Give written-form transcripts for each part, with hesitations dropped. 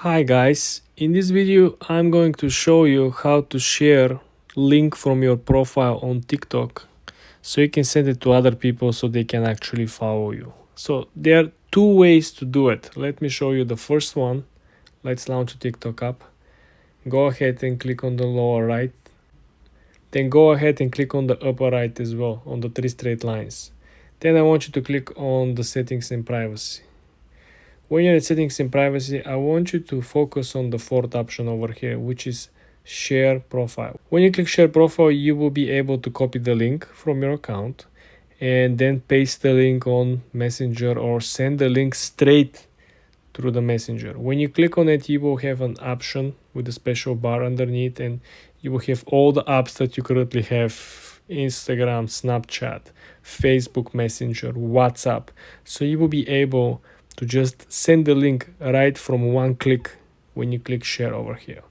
Hi guys, in this video I'm going to show you how to share link from your profile on TikTok so you can send it to other people so they can actually follow you. So there are two ways to do it. Let me show you the first one. Let's launch a TikTok app. Go ahead and click on the lower right. Then go ahead and click on the upper right as well on the three straight lines. Then I want you to click on the settings and privacy. When you're in settings and privacy, I want you to focus on the fourth option over here, which is share profile. When you click share profile, you will be able to copy the link from your account and then paste the link on Messenger or send the link straight through the Messenger. When you click on it, you will have an option with a special bar underneath, and you will have all the apps that you currently have: Instagram, Snapchat, Facebook Messenger, WhatsApp. So you will be able to just send the link right from one click when you click share over here.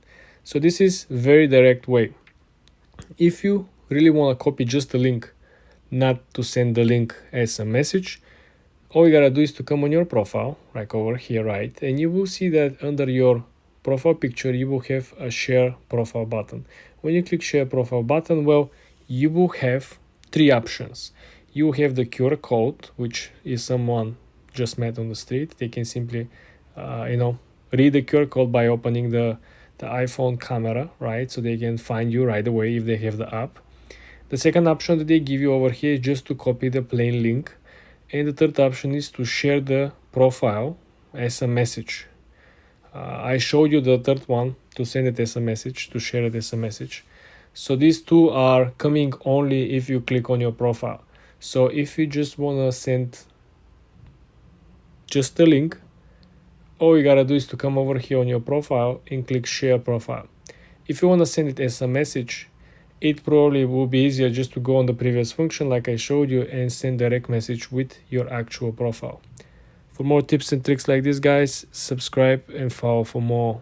So this is very direct way. If you really want to copy just the link, not to send the link as a message, all you gotta do is to come on your profile, like over here, right? And you will see that under your profile picture, you will have a share profile button. When you click share profile button, well, you will have three options. You will have the QR code, which is someone just met on the street. They can simply, read the QR code by opening the iPhone camera, right? So they can find you right away if they have the app. The second option that they give you over here is just to copy the plain link. And the third option is to share the profile as a message. I showed you the third one, to send it as a message, to share it as a message. So these two are coming only if you click on your profile. So if you just want to send just the link, all you gotta do is to come over here on your profile and click share profile. If you want to send it as a message, it probably will be easier just to go on the previous function like I showed you and send direct message with your actual profile. For more tips and tricks like this, guys, subscribe and follow for more.